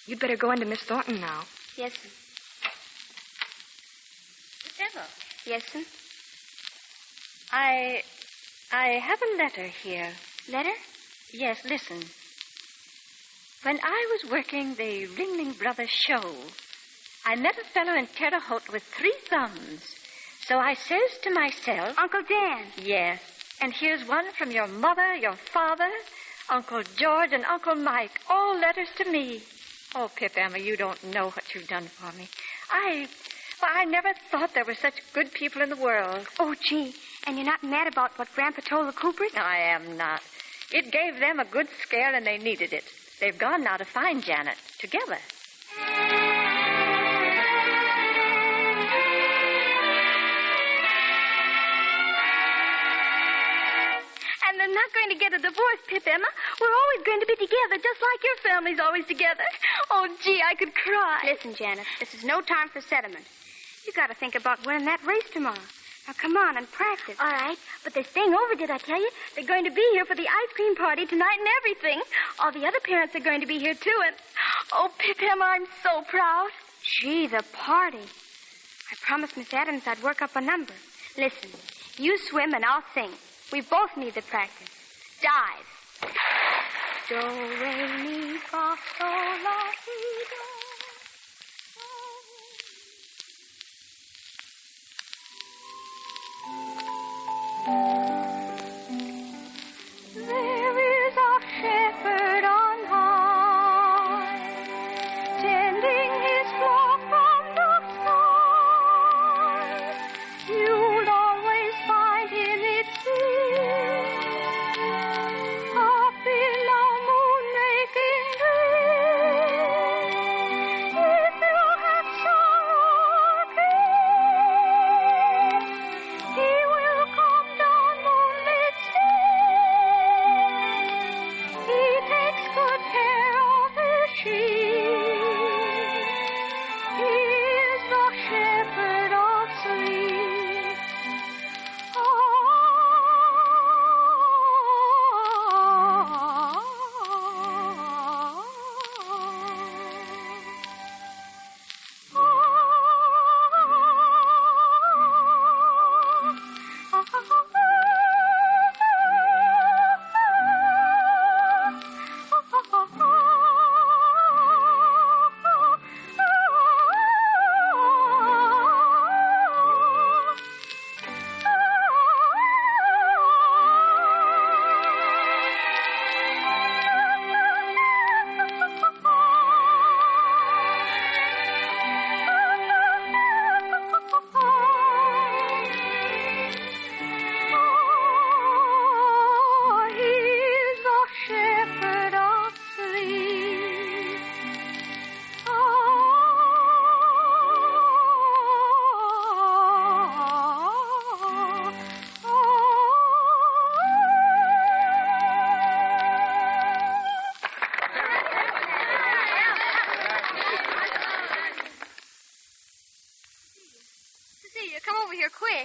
You'd better go into Miss Thornton now. Yes, sir. Miss Emma. Yes, sir. I have a letter here. Letter? Yes, listen. When I was working the Ringling Brothers show, I met a fellow in Terre Haute with 3 thumbs. So I says to myself... Uncle Dan. Yes. And here's one from your mother, your father, Uncle George, and Uncle Mike. All letters to me. Oh, Pip Emma, you don't know what you've done for me. I never thought there were such good people in the world. Oh, gee. And you're not mad about what Grandpa told the Coopers? I am not. It gave them a good scare, and they needed it. They've gone now to find Janet, together. And they're not going to get a divorce, Pip Emma. We're always going to be together, just like your family's always together. Oh, gee, I could cry. Listen, Janet, this is no time for sentiment. You got to think about winning that race tomorrow. Now, come on and practice. All right, but they're staying over, did I tell you? They're going to be here for the ice cream party tonight and everything. All the other parents are going to be here, too, and... Oh, Pip Emma, I'm so proud. Gee, the party. I promised Miss Adams I'd work up a number. Listen, you swim and I'll sing. We both need the practice. Dive. Do, re, mi, fa, sol, la, si, do. There is a shepherd on high, tending his flock from the sky. You'll always find him, it seems, up in a moon-making dream.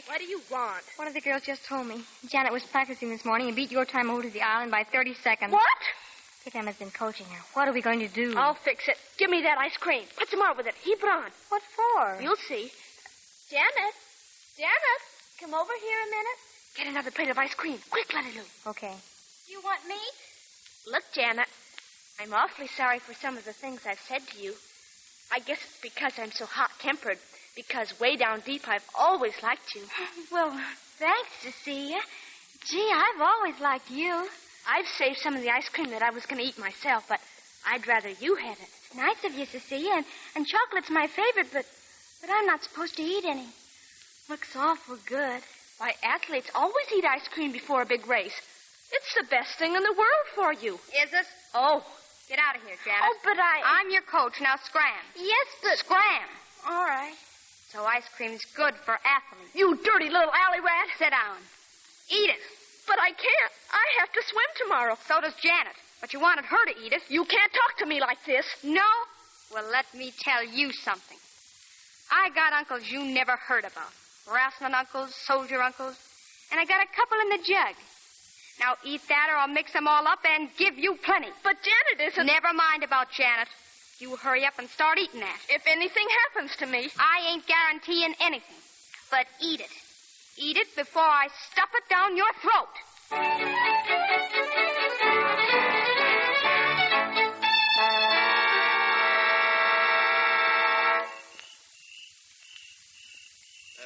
Dick. What do you want? One of the girls just told me. Janet was practicing this morning and beat your time over to the island by 30 seconds. What? Pip Emma's been coaching her. What are we going to do? I'll fix it. Give me that ice cream. Put some more with it. Heap it on. What for? You'll see. Janet. Janet. Come over here a minute. Get another plate of ice cream. Quick, Lenny Lou. Okay. Do you want meat? Look, Janet. I'm awfully sorry for some of the things I've said to you. I guess it's because I'm so hot-tempered. Because way down deep, I've always liked you. Well, thanks, Cecilia. Gee, I've always liked you. I've saved some of the ice cream that I was going to eat myself, but I'd rather you had it. It's nice of you, Cecilia, and chocolate's my favorite, but I'm not supposed to eat any. Looks awful good. Why, athletes always eat ice cream before a big race. It's the best thing in the world for you. Is it? Oh. Get out of here, Janet. Oh, but I'm your coach. Now scram. Yes, but... Scram. All right. So ice cream's good for athletes. You dirty little alley rat. Sit down. Eat it. But I can't. I have to swim tomorrow. So does Janet. But you wanted her to eat it. You can't talk to me like this. No? Well, let me tell you something. I got uncles you never heard about. Wrestling uncles, soldier uncles. And I got a couple in the jug. Now eat that or I'll mix them all up and give you plenty. But Janet isn't... Never mind about Janet. You hurry up and start eating that. If anything happens to me... I ain't guaranteeing anything. But eat it. Eat it before I stuff it down your throat.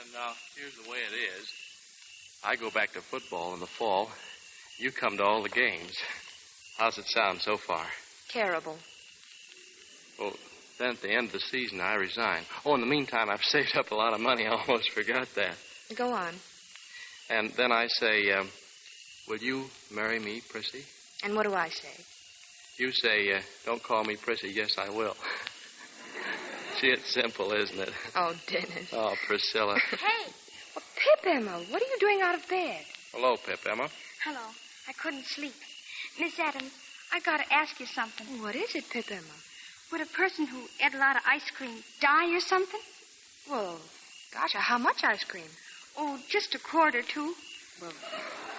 And now, here's the way it is. I go back to football in the fall. You come to all the games. How's it sound so far? Terrible. Well, then at the end of the season, I resign. Oh, in the meantime, I've saved up a lot of money. I almost forgot that. Go on. And then I say, will you marry me, Prissy? And what do I say? You say, don't call me Prissy. Yes, I will. Gee, it's simple, isn't it? Oh, Dennis. Oh, Priscilla. Hey. Well, Pip Emma, what are you doing out of bed? Hello, Pip Emma. Hello. I couldn't sleep. Miss Adams, I gotta ask you something. What is it, Pip Emma? Would a person who ate a lot of ice cream die or something? Well, gosh, how much ice cream? Oh, just a quart or two. Well,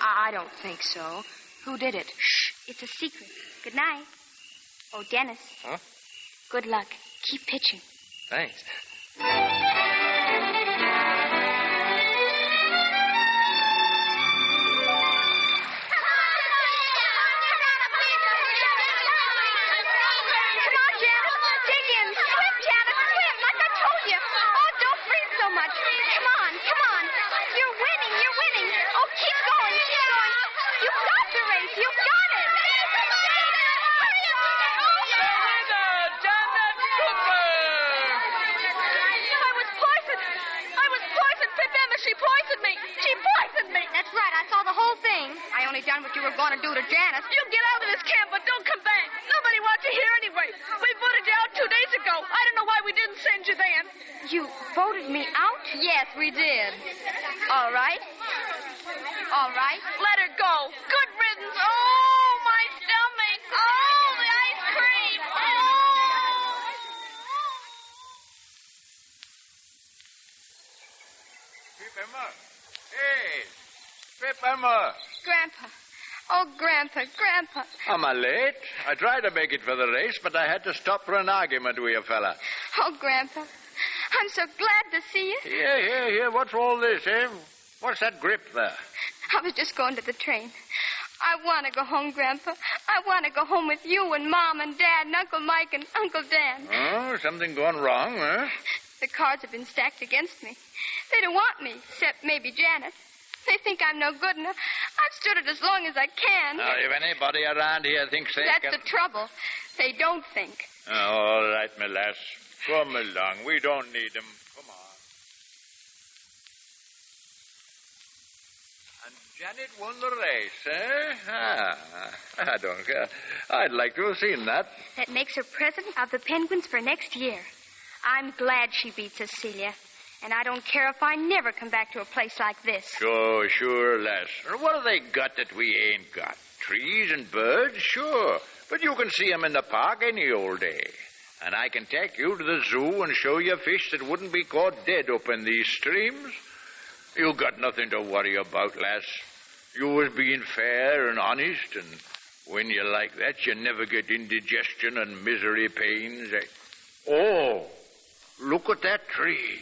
I don't think so. Who did it? Shh. It's a secret. Good night. Oh, Dennis. Huh? Good luck. Keep pitching. Thanks. What you were going to do to Janice. You get out of this camp, but don't come back. Nobody wants you here anyway. We voted you out 2 days ago. I don't know why we didn't send you then. You voted me out? Yes, we did. All right. All right. Let her go. Good riddance. Oh, my stomach. Oh, the ice cream. Oh. Pip Emma. Hey, Pip Emma. Grandpa. Oh, Grandpa. Am I late? I tried to make it for the race, but I had to stop for an argument with you fella. Oh, Grandpa. I'm so glad to see you. Here. What's all this, eh? What's that grip there? I was just going to the train. I want to go home, Grandpa. I want to go home with you and Mom and Dad and Uncle Mike and Uncle Dan. Oh, something gone wrong, huh? The cards have been stacked against me. They don't want me, except maybe Janet. They think I'm no good enough. I've stood it as long as I can. Now, if anybody around here thinks they That's the trouble. They don't think. All right, my lass. Come along. We don't need them. Come on. And Janet won the race, eh? I don't care. I'd like to have seen that. That makes her president of the Penguins for next year. I'm glad she beat Cecilia. And I don't care if I never come back to a place like this. Sure, lass. What have they got that we ain't got? Trees and birds? Sure. But you can see 'em in the park any old day. And I can take you to the zoo and show you fish that wouldn't be caught dead up in these streams. You got nothing to worry about, lass. You was being fair and honest, and when you're like that, you never get indigestion and misery pains. Oh, look at that tree.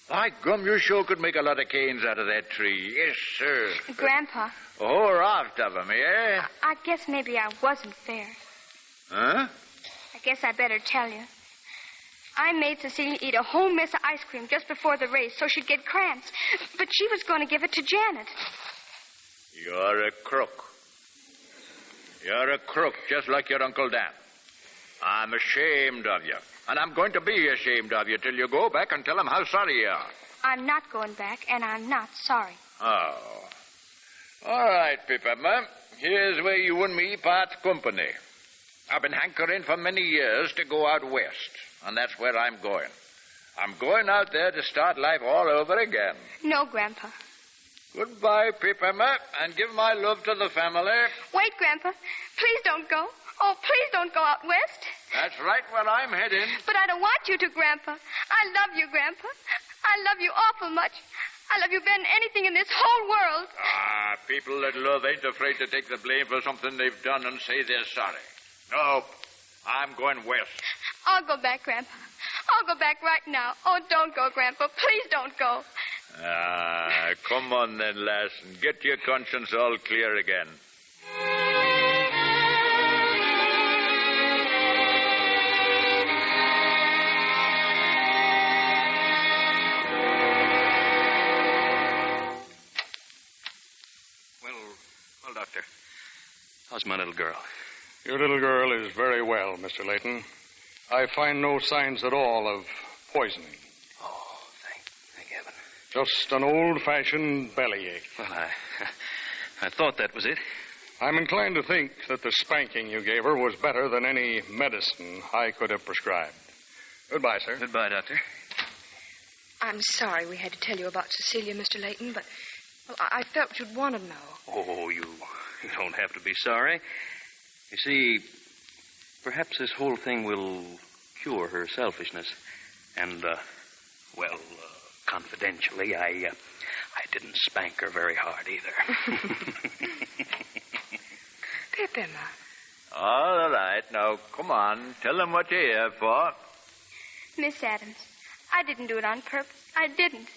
By gum, you sure could make a lot of canes out of that tree. Yes, sir. Grandpa. A whole raft of them, yeah? I guess maybe I wasn't fair. Huh? I guess I better tell you. I made Cecilia eat a whole mess of ice cream just before the race so she'd get cramps. But she was going to give it to Janet. You're a crook. You're a crook, just like your Uncle Dan. I'm ashamed of you. And I'm going to be ashamed of you till you go back and tell him how sorry you are. I'm not going back, and I'm not sorry. Oh. All right, Pippa. Here's where you and me part company. I've been hankering for many years to go out west, and that's where I'm going. I'm going out there to start life all over again. No, Grandpa. Goodbye, Pippa, and give my love to the family. Wait, Grandpa. Please don't go. Oh, please don't go out west. That's right where I'm heading. But I don't want you to, Grandpa. I love you, Grandpa. I love you awful much. I love you better than anything in this whole world. People that love ain't afraid to take the blame for something they've done and say they're sorry. No, I'm going west. I'll go back, Grandpa. I'll go back right now. Oh, don't go, Grandpa. Please don't go. Come on then, lass, and get your conscience all clear again. Well, Doctor, how's my little girl? Your little girl is very well, Mr. Layton. I find no signs at all of poisoning. Oh, thank heaven. Just an old-fashioned bellyache. Well, I thought that was it. I'm inclined to think that the spanking you gave her was better than any medicine I could have prescribed. Goodbye, sir. Goodbye, Doctor. I'm sorry we had to tell you about Cecilia, Mr. Layton, but I felt you'd want to know. Oh, you don't have to be sorry. You see, perhaps this whole thing will cure her selfishness. And, confidentially, I didn't spank her very hard either. Pippa. All right. Now, come on. Tell them what you're here for. Miss Adams, I didn't do it on purpose. I didn't.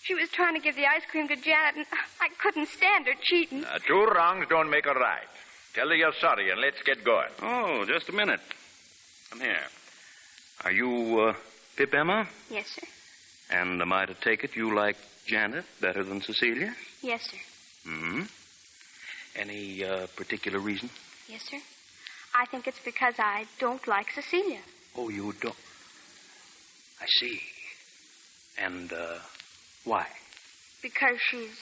She was trying to give the ice cream to Janet, and I couldn't stand her cheating. Two wrongs don't make a right. Tell her you're sorry, and let's get going. Oh, just a minute. Come here. Are you, Pip Emma? Yes, sir. And am I to take it you like Janet better than Cecilia? Yes, sir. Mm-hmm. Any particular reason? Yes, sir. I think it's because I don't like Cecilia. Oh, you don't? I see. And, why? Because she's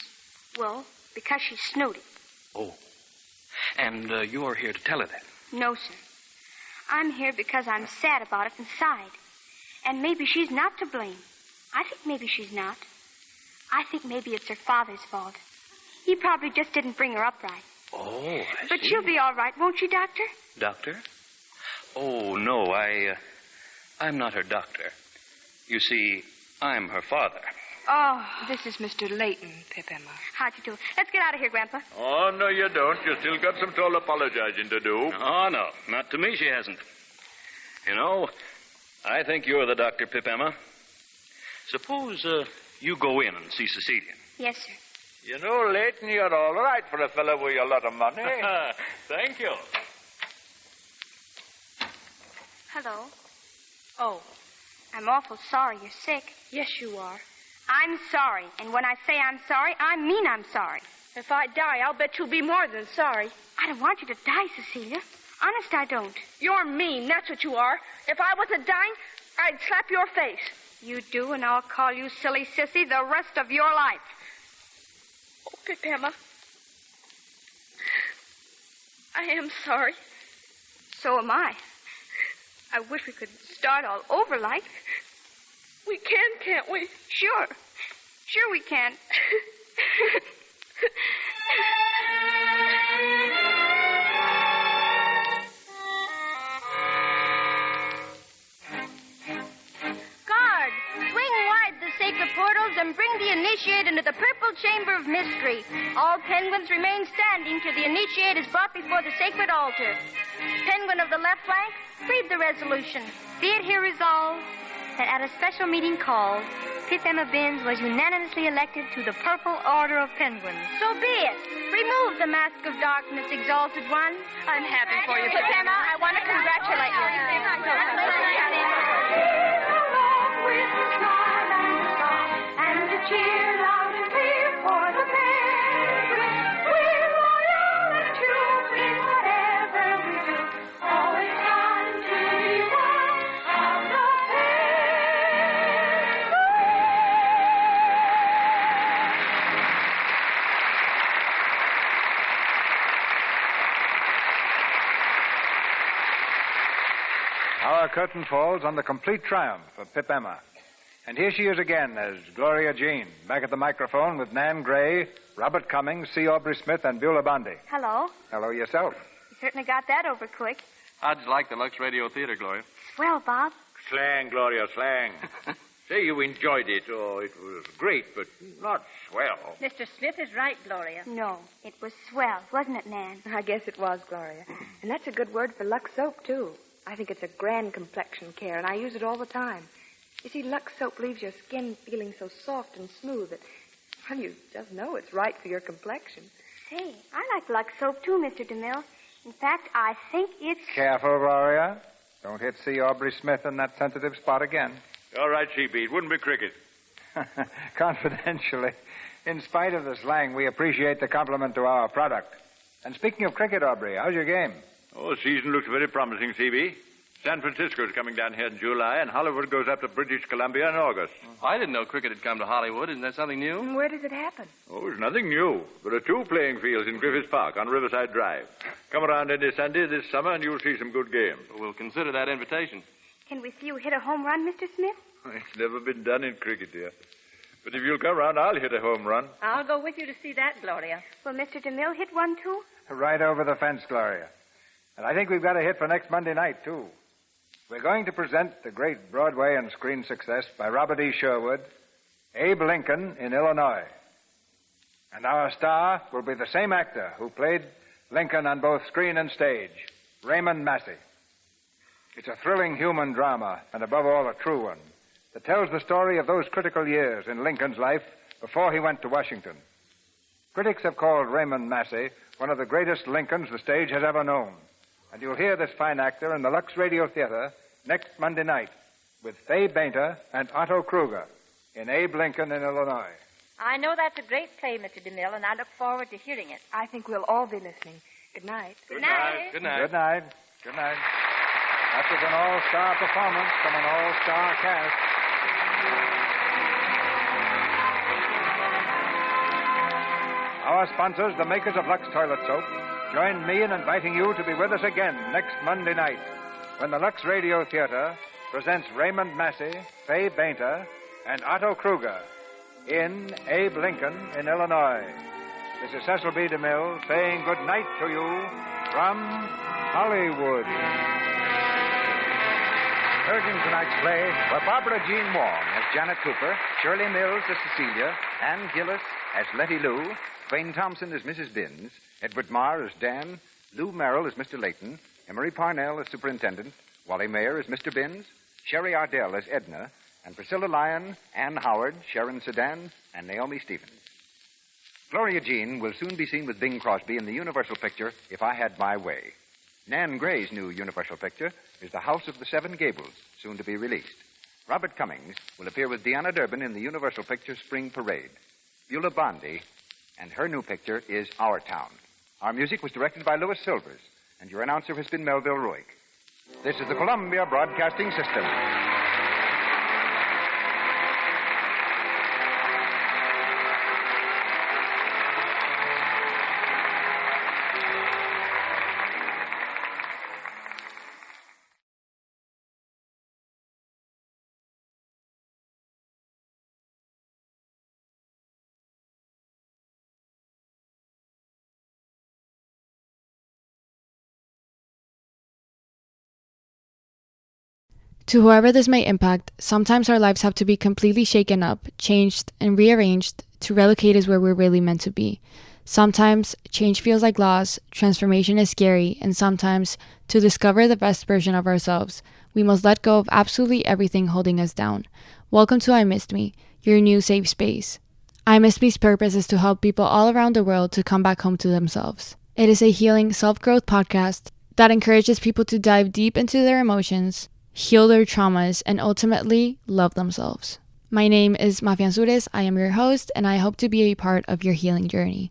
snooty. Oh. And you're here to tell her that? No, sir. I'm here because I'm sad about it inside. And maybe she's not to blame. I think maybe she's not. I think maybe it's her father's fault. He probably just didn't bring her up right. Oh, I But see. she'll be all right, won't she, Doctor? Doctor? Oh, no, I'm not her doctor. You see, I'm her father. Oh, this is Mr. Layton, Pip Emma. How'd you do? Let's get out of here, Grandpa. Oh, no, you don't. You still got some tall apologizing to do. Oh, no. Not to me, she hasn't. You know, I think you're the doctor, Pip Emma. Suppose you go in and see Cecilia. Yes, sir. You know, Layton, you're all right for a fellow with a lot of money. Thank you. Hello. Oh, I'm awful sorry you're sick. Yes, you are. I'm sorry, and when I say I'm sorry, I mean I'm sorry. If I die, I'll bet you'll be more than sorry. I don't want you to die, Cecilia. Honest, I don't. You're mean, that's what you are. If I wasn't dying, I'd slap your face. You do, and I'll call you silly sissy the rest of your life. Oh, Pip Emma. I am sorry. So am I. I wish we could start all over like. We can, can't we? Sure. Sure we can. Guard, swing wide the sacred portals and bring the initiate into the purple chamber of mystery. All penguins remain standing till the initiate is brought before the sacred altar. Penguin of the left flank, read the resolution. Be it here resolved that at a special meeting called, Pip Emma Binns was unanimously elected to the Purple Order of Penguins. So be it. Remove the mask of darkness, exalted one. I'm happy for you, Pip Emma. I want to congratulate you. And to cheer loud and clear for the penguins. We're loyal and true in whatever we do. Always trying to be one of the Our curtain falls on the complete triumph of Pip Emma. And here she is again as Gloria Jean, back at the microphone with Nan Gray, Robert Cummings, C. Aubrey Smith, and Beulah Bondi. Hello. Hello yourself. You certainly got that over quick. How'd you like the Lux Radio Theater, Gloria? Swell, Bob. Slang, Gloria, slang. Say you enjoyed it. Oh, it was great, but not swell. Mr. Smith is right, Gloria. No, it was swell, wasn't it, Nan? I guess it was, Gloria. And that's a good word for Lux soap, too. I think it's a grand complexion care, and I use it all the time. You see, Lux soap leaves your skin feeling so soft and smooth that, well, you just know it's right for your complexion. Say, I like Lux soap, too, Mr. DeMille. In fact, I think it's... Careful, Gloria. Don't hit C. Aubrey Smith in that sensitive spot again. All right, CB. It wouldn't be cricket. Confidentially, in spite of the slang, we appreciate the compliment to our product. And speaking of cricket, Aubrey, how's your game? Oh, the season looks very promising, CB. San Francisco's coming down here in July, and Hollywood goes up to British Columbia in August. I didn't know cricket had come to Hollywood. Isn't that something new? And where does it happen? Oh, it's nothing new. There are 2 playing fields in Griffiths Park on Riverside Drive. Come around any Sunday this summer, and you'll see some good games. We'll consider that invitation. Can we see you hit a home run, Mr. Smith? It's never been done in cricket, dear. But if you'll come around, I'll hit a home run. I'll go with you to see that, Gloria. Will Mr. DeMille hit one, too? Right over the fence, Gloria. And I think we've got a hit for next Monday night, too. We're going to present the great Broadway and screen success by Robert E. Sherwood, Abe Lincoln in Illinois. And our star will be the same actor who played Lincoln on both screen and stage, Raymond Massey. It's a thrilling human drama, and above all, a true one, that tells the story of those critical years in Lincoln's life before he went to Washington. Critics have called Raymond Massey one of the greatest Lincolns the stage has ever known. And you'll hear this fine actor in the Lux Radio Theater next Monday night with Fay Bainter and Otto Kruger in Abe Lincoln in Illinois. I know that's a great play, Mr. DeMille, and I look forward to hearing it. I think we'll all be listening. Good night. Good night. Good night. Good night. Good night. That was an all-star performance from an all-star cast. Our sponsors, the makers of Lux Toilet Soap, join me in inviting you to be with us again next Monday night when the Lux Radio Theater presents Raymond Massey, Fay Bainter, and Otto Kruger in Abe Lincoln in Illinois. This is Cecil B. DeMille saying good night to you from Hollywood. Heard in tonight's play were Barbara Jean Wong as Janet Cooper, Shirley Mills as Cecilia, Ann Gillis as Letty Lou, Wayne Thompson as Mrs. Binns, Edward Marr as Dan, Lou Merrill as Mr. Layton, Emery Parnell as Superintendent, Wally Mayer as Mr. Binns, Sherry Ardell as Edna, and Priscilla Lyon, Ann Howard, Sharon Sedan, and Naomi Stevens. Gloria Jean will soon be seen with Bing Crosby in the Universal picture, If I Had My Way. Nan Gray's new Universal picture is The House of the Seven Gables, soon to be released. Robert Cummings will appear with Deanna Durbin in the Universal picture Spring Parade. Beulah Bondi and her new picture is Our Town. Our music was directed by Louis Silvers, and your announcer has been Melville Ruick. This is the Columbia Broadcasting System. To whoever this may impact, sometimes our lives have to be completely shaken up, changed, and rearranged to relocate us where we're really meant to be. Sometimes change feels like loss, transformation is scary, and sometimes, to discover the best version of ourselves, we must let go of absolutely everything holding us down. Welcome to I Missed Me, your new safe space. I Missed Me's purpose is to help people all around the world to come back home to themselves. It is a healing self-growth podcast that encourages people to dive deep into their emotions, heal their traumas, and ultimately love themselves. My name is Mafian Sures. I am your host, and I hope to be a part of your healing journey.